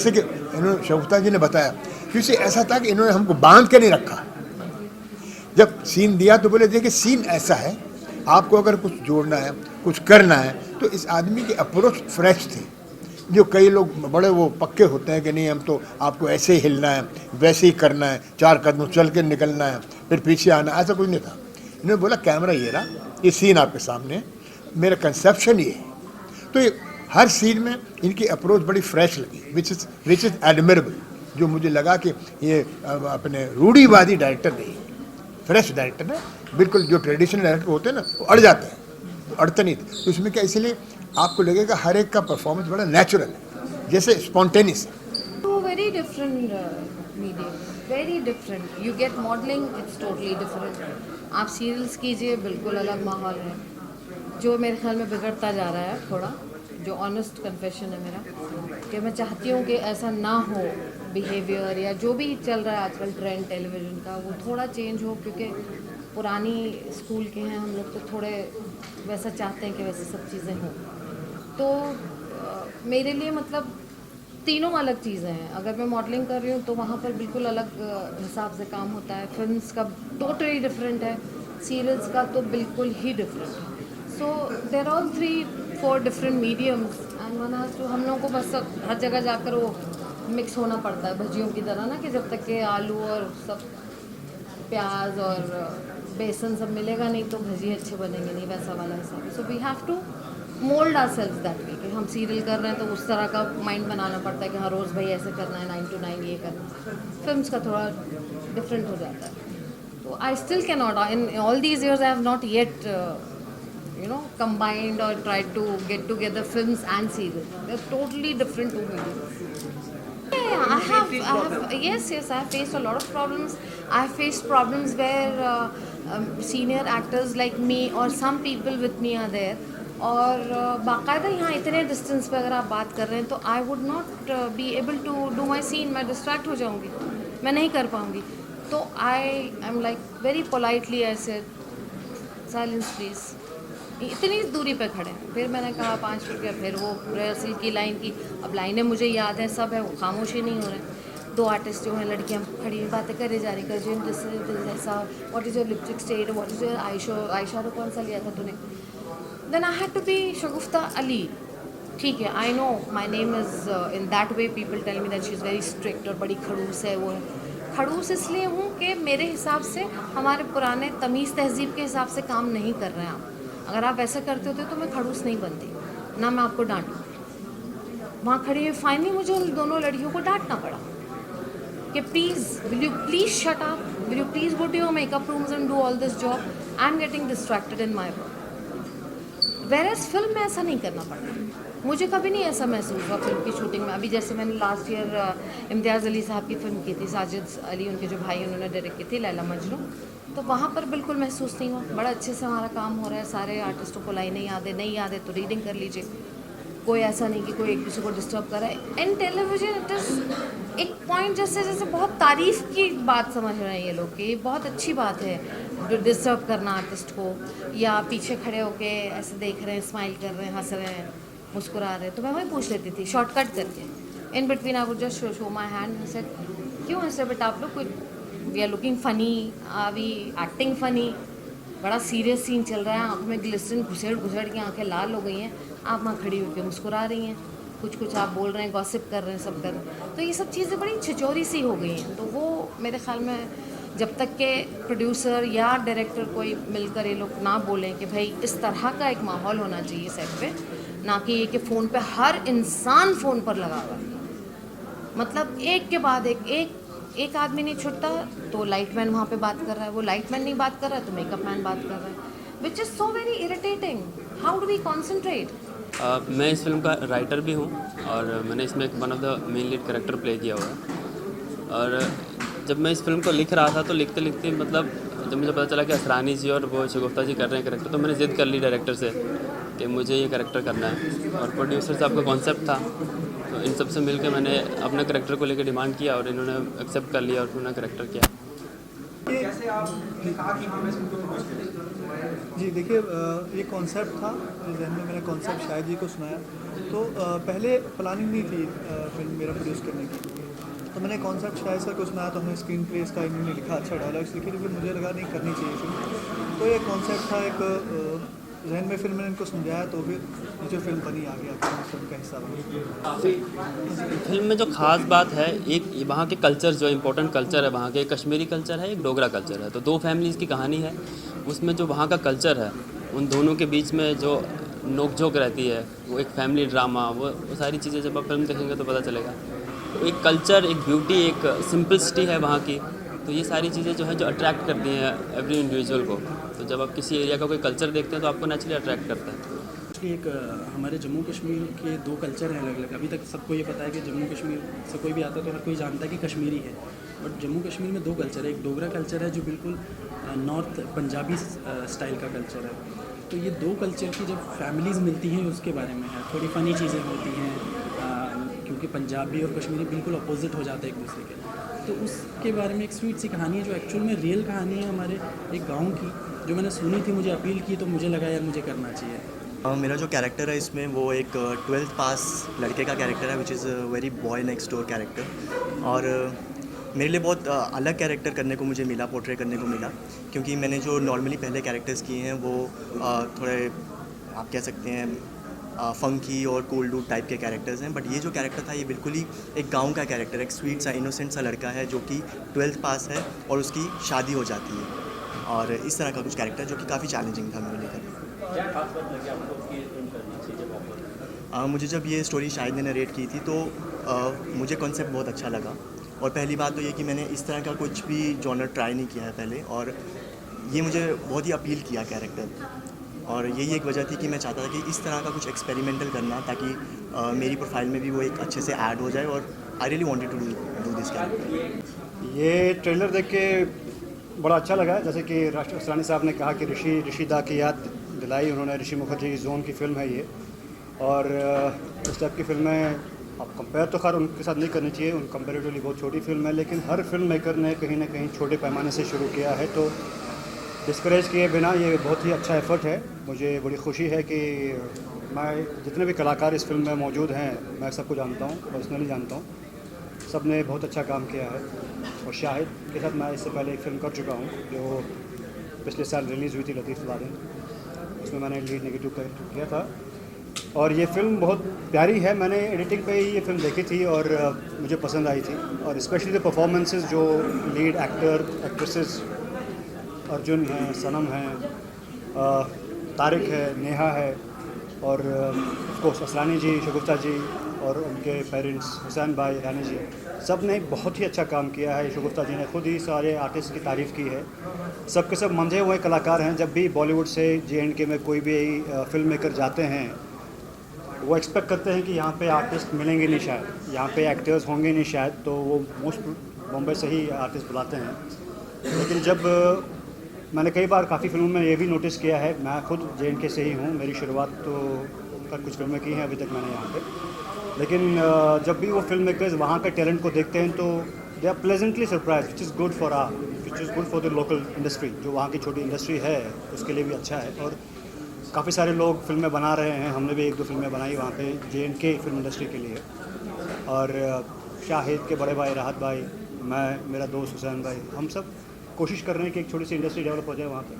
जैसे कि इन्होंने शगुफ्ता जी ने बताया, क्योंकि ऐसा था कि इन्होंने हमको बांध के नहीं रखा। जब सीन दिया तो बोले देखिए सीन ऐसा है, आपको अगर कुछ जोड़ना है, कुछ करना है, तो इस आदमी की अप्रोच फ्रेश थी। जो कई लोग बड़े वो पक्के होते हैं कि नहीं हम तो आपको ऐसे ही हिलना है, वैसे ही करना है, 4 कदम चल के निकलना है, फिर पीछे आना, ऐसा कुछ नहीं था। इन्होंने बोला कैमरा ये रहा, ये सीन आपके सामने है, मेरा कंसेप्शन ये है। तो ये हर सीन में इनकी अप्रोच बड़ी फ्रेश लगी, विच इज़ एडमिरेबल। जो मुझे लगा कि ये अपने रूढ़ीवादी डायरेक्टर नहीं, फ्रेश डायरेक्टर है बिल्कुल। जो ट्रेडिशनल डायरेक्टर होते हैं ना वो अड़ जाते हैं, वो अड़ते नहीं थे। तो इसमें क्या, इसलिए आपको लगेगा हर एक का परफॉर्मेंस बड़ा नेचुरल है, जैसे स्पॉन्टेनियस है। Very different medium, very different. You get modeling, it's totally different. आप सीरियल्स कीजिए, बिल्कुल अलग माहौल है, जो मेरे ख्याल में बिगड़ता जा रहा है थोड़ा। जो ऑनेस्ट कन्फेशन है मेरा, कि मैं चाहती हूँ कि ऐसा ना हो बिहेवियर, या जो भी चल रहा है आजकल ट्रेंड टेलीविज़न का, वो थोड़ा चेंज हो, क्योंकि पुरानी स्कूल के हैं हम लोग, तो थोड़े वैसा चाहते हैं कि वैसे सब चीज़ें हों। तो मेरे लिए मतलब तीनों अलग चीज़ें हैं। अगर मैं मॉडलिंग कर रही हूँ तो वहाँ पर बिल्कुल अलग हिसाब से काम होता है, फिल्म्स का टोटली डिफरेंट है, सीरियल्स का तो बिल्कुल ही डिफरेंट है। So there all 3-4 different mediums and one has to, हम लोगों को बस हर जगह जाकर वो मिक्स होना पड़ता है भजियों की तरह ना, कि जब तक के आलू और सब प्याज और बेसन सब मिलेगा नहीं तो भजी अच्छे बनेंगे नहीं, वैसा वाला हिसाब। So we have to mould ourself that way, कि हम सीरियल कर रहे हैं तो उस तरह का माइंड बनाना पड़ता है कि हाँ रोज़ भाई ऐसे करना है, 9 to 9 ये करना है। फिल्म्स का थोड़ा डिफरेंट हो जाता है। तो I still can not, in all these years I have not yet combined or tried to get together films and serials. They're totally different two mediums. Yeah, I have, yes, I have faced a lot of problems. I have faced problems where senior actors like me or some people with me are there. और बाकायदा यहाँ इतने distance पे अगर आप बात कर रहे हैं तो I would not be able to do my scene, मैं डिस्ट्रैक्ट हो जाऊँगी, मैं नहीं कर पाऊँगी। तो I am like very politely I said silence please, इतनी दूरी पे खड़े हैं। फिर मैंने कहा 5 रुपया, फिर वो रिहर्सल की लाइन की, अब लाइनें मुझे याद है सब है, वो खामोशी नहीं हो रहे। 2 आर्टिस्ट जो हैं लड़कियां खड़ी बातें करे जा रही, कर जैसा what is your lipstick shade, what is your eyeshadow कौन सा लिया था तूने। Then I had to be Shagufta Ali. ठीक है, I know my name is in that way, people tell me that she is very strict और बड़ी खड़ूस है। वो है खड़ूस इसलिए हूँ कि मेरे हिसाब से हमारे पुराने तमीज़ तहजीब के हिसाब से काम नहीं कर रहे हैं आप। अगर आप वैसा करते होते तो मैं खड़ूस नहीं बनती, ना मैं आपको डांटूँ। वहाँ खड़ी हुई फाइनली मुझे उन दोनों लड़कियों को डांटना पड़ा कि please will you please shut up, will you please go to your makeup rooms and do all this job, I am getting distracted in my work. Whereas film में ऐसा नहीं करना पड़ता। मुझे कभी नहीं ऐसा महसूस हुआ फिल्म की शूटिंग में। अभी जैसे मैंने लास्ट ईयर इम्तियाज़ अली साहब की फ़िल्म की थी, साजिद अली उनके जो भाई उन्होंने डायरेक्ट की थी, लैला मजनू, तो वहाँ पर बिल्कुल महसूस नहीं हुआ। बड़ा अच्छे से हमारा काम हो रहा है, सारे आर्टिस्टों को लाइनें याद है, नहीं याद है तो रीडिंग कर लीजिए, कोई ऐसा नहीं कि कोई एक दूसरे को डिस्टर्ब कर रहा है। इन टेलीविजन इट इज़ एक पॉइंट जैसे जैसे बहुत तारीफ़ की बात समझ रहे हैं ये लोग कि ये बहुत अच्छी बात है डिस्टर्ब करना आर्टिस्ट को, या पीछे खड़े होके ऐसे देख रहे हैं, स्माइल कर रहे हैं, हंस रहे हैं, मुस्कुरा रहे हैं। तो मैं वही पूछ लेती थी शॉर्टकट करके, in between I would just show my hand, से क्यों हंस रहे बेटा आप लोग, कोई we are looking funny, we acting funny, बड़ा सीरियस सीन चल रहा है, आँख में ग्लिसरिन घुसेड़ घुसेड़ के आँखें लाल हो गई हैं, आप वहाँ खड़ी होकर मुस्कुरा रही हैं, कुछ आप बोल रहे हैं, गॉसिप कर रहे हैं, सब कर रहे हैं। तो ये सब चीज़ें बड़ी छिचोरी सी हो गई हैं। तो वो मेरे ख्याल में जब तक के प्रोड्यूसर या डायरेक्टर कोई मिलकर ये लोग ना बोलें कि भाई इस तरह का एक माहौल होना चाहिए सेट पे, ना कि ये कि फ़ोन पे हर इंसान फ़ोन पर लगा हुआ है, मतलब एक के बाद एक आदमी नहीं छुटता तो लाइटमैन वहाँ पे बात कर रहा है, वो लाइटमैन नहीं बात कर रहा है तो मेकअप मैन बात कर रहा है, which is so very irritating. How do we concentrate. मैं इस फिल्म का राइटर भी हूँ और मैंने इसमें एक one of the main lead character play किया हुआ है। और जब मैं इस फिल्म को लिख रहा था तो लिखते लिखते मतलब जब मुझे पता चला कि असरानी जी और वो शगुफ्ता जी कर रहे हैं कैरेक्टर, तो मैंने ज़िद कर ली डायरेक्टर से कि मुझे ये कैरेक्टर करना है। और प्रोड्यूसर साहब का कॉन्सेप्ट था, तो इन सब से मिल के मैंने अपने कैरेक्टर को लेकर डिमांड किया और इन्होंने एक्सेप्ट कर लिया और उन्होंने कैरेक्टर किया। कैसे आपने कहा कि हाँ मैं इसको प्रपोज करें? जी देखिए, ये कॉन्सेप्ट था जहन में, मैंने कॉन्सेप्ट शायद जी को सुनाया। तो पहले प्लानिंग नहीं थी फिल्म मेरा प्रोड्यूस करने की। तो मैंने कॉन्सेप्ट शायद सर को सुनाया, तो हमने स्क्रीन प्ले इसका इन्होंने लिखा, अच्छा डायलॉग्स लिखे, तो फिर मुझे लगा नहीं करनी चाहिए फिल्म। तो ये कॉन्सेप्ट था एक जहन में, फिर मैंने इनको समझाया, तो फिर जो फिल्म बनी आ गया फिल्म का हिस्सा बनी। फिल्म में जो ख़ास बात है, एक वहाँ के कल्चर, जो इम्पोर्टेंट कल्चर है वहाँ के, कश्मीरी कल्चर है, एक डोगरा कल्चर है। तो दो फैमिलीज़ की कहानी है, उसमें जो वहाँ का कल्चर है, उन दोनों के बीच में जो नोक-झोंक रहती है, वो एक फैमिली ड्रामा, वो सारी चीज़ें जब आप फिल्म देखेंगे तो पता चलेगा। तो एक कल्चर, एक ब्यूटी, एक सिंपलिसिटी है वहाँ की। तो ये सारी चीज़ें जो है जो अट्रैक्ट करती हैं एवरी इंडिविजुअल को। तो जब आप किसी एरिया का कोई कल्चर देखते हैं तो आपको नेचुरली अट्रैक्ट करता है। एक हमारे जम्मू कश्मीर के दो कल्चर हैं अलग अलग। अभी तक सबको ये पता है कि जम्मू कश्मीर से कोई भी आता है तो हर कोई जानता है कि कश्मीरी है। बट जम्मू कश्मीर में दो कल्चर है। एक डोगरा कल्चर है जो बिल्कुल नॉर्थ पंजाबी स्टाइल का कल्चर है। तो ये दो कल्चर की जब फैमिलीज़ मिलती हैं उसके बारे में है। थोड़ी फ़नी चीज़ें होती हैं क्योंकि पंजाबी और कश्मीरी बिल्कुल अपोजिट हो जाते हैं एक दूसरे के। तो उसके बारे में एक स्वीट सी कहानी है जो एक्चुअल में रियल कहानी है हमारे एक गाँव की, जो मैंने सुनी थी, मुझे अपील की, तो मुझे लगा यार मुझे करना चाहिए। मेरा जो कैरेक्टर है इसमें वो एक 12th पास लड़के का कैरेक्टर है, which is very boy next door character. और मेरे लिए बहुत अलग कैरेक्टर करने को मुझे मिला, पोर्ट्रे करने को मिला, क्योंकि मैंने जो नॉर्मली पहले कैरेक्टर्स किए हैं वो थोड़े आप कह सकते हैं फंकी और कूल डूड टाइप के कैरेक्टर्स हैं। बट ये जो कैरेक्टर था ये बिल्कुल ही एक गाँव का कैरेक्टर, एक स्वीट सा इनोसेंट सा लड़का है जो कि 12th पास है और उसकी शादी हो जाती है। और इस तरह का कुछ कैरेक्टर जो कि काफ़ी चैलेंजिंग था मेरे लिए। क्या खास बात लगी आपको कि ये फिल्म करनी चाहिए जब आप? मुझे जब ये स्टोरी शाहिद ने नरेट की थी तो मुझे कॉन्सेप्ट बहुत अच्छा लगा। और पहली बात तो ये कि मैंने इस तरह का कुछ भी जॉनर ट्राई नहीं किया है पहले, और ये मुझे बहुत ही अपील किया कैरेक्टर। और यही एक वजह थी कि मैं चाहता था कि इस तरह का कुछ एक्सपेरिमेंटल करना, ताकि मेरी प्रोफाइल में भी वो एक अच्छे से ऐड हो जाए। और I really wanted to do this character. ये ट्रेलर देख के बड़ा अच्छा लगा। जैसे कि राष्ट्र असरानी साहब ने कहा कि ऋषिदा की याद दिलाई उन्होंने। ऋषि मुखर्जी जोन की फ़िल्म है ये, और इस टाइप की फिल्में आप कंपेयर तो खैर उनके साथ नहीं करनी चाहिए, उन कंपेरेटिवली बहुत छोटी फिल्म है, लेकिन हर फिल्म मेकर ने कहीं ना कहीं छोटे पैमाने से शुरू किया है। तो डिस्करेज किए बिना ये बहुत ही अच्छा एफर्ट है। मुझे बड़ी खुशी है कि मैं जितने भी कलाकार इस फिल्म में मौजूद हैं, मैं सबको जानता हूँ, पर्सनली जानता हूँ। सब ने बहुत अच्छा काम किया है। और शाहिद के साथ मैं इससे पहले एक फ़िल्म कर चुका हूँ जो पिछले साल रिलीज़ हुई थी, लतीफ़ लादेन, उसमें मैंने लीड नेगेटिव कैरेक्टर किया था। और ये फ़िल्म बहुत प्यारी है। मैंने एडिटिंग पे ही ये फ़िल्म देखी थी और मुझे पसंद आई थी। और स्पेशली द परफॉर्मेंसेस, जो लीड एक्टर एक्ट्रेसेस, अर्जुन हैं, सनम हैं, तारिक है, नेहा है, और ऑफकोर्स असरानी जी, शगुफ्ता जी और उनके पेरेंट्स हुसैन भाई, रानी जी, सब ने बहुत ही अच्छा काम किया है। शगुफ्ता जी ने खुद ही सारे आर्टिस्ट की तारीफ़ की है। सब के सब मंझे हुए कलाकार हैं। जब भी बॉलीवुड से JNK में कोई भी फिल्म मेकर जाते हैं, वो एक्सपेक्ट करते हैं कि यहाँ पे आर्टिस्ट मिलेंगे नहीं, शायद यहाँ पे एक्टर्स होंगे नहीं शायद, तो वो मोस्ट बॉम्बे से ही आर्टिस्ट बुलाते हैं। लेकिन जब मैंने कई बार काफ़ी फिल्मों में ये भी नोटिस किया है, मैं खुद JNK से ही हूँ, मेरी शुरुआत तो कर कुछ फिल्में की हैं अभी तक मैंने यहाँ पे, लेकिन जब भी वो फिल्म मेकर्स वहाँ के टैलेंट को देखते हैं तो they are pleasantly surprise, which is good for which is good for the local industry. जो वहाँ की छोटी इंडस्ट्री है उसके लिए भी अच्छा है। और काफ़ी सारे लोग फिल्में बना रहे हैं, हमने भी 1-2 फिल्में बनाई वहाँ पे JNK फिल्म इंडस्ट्री के लिए। और शाहिद के बड़े भाई राहत भाई, मैं, मेरा दोस्त हुसैन भाई, हम सब कोशिश कर रहे हैं कि एक छोटी सी इंडस्ट्री डेवलप हो जाए वहाँ पे।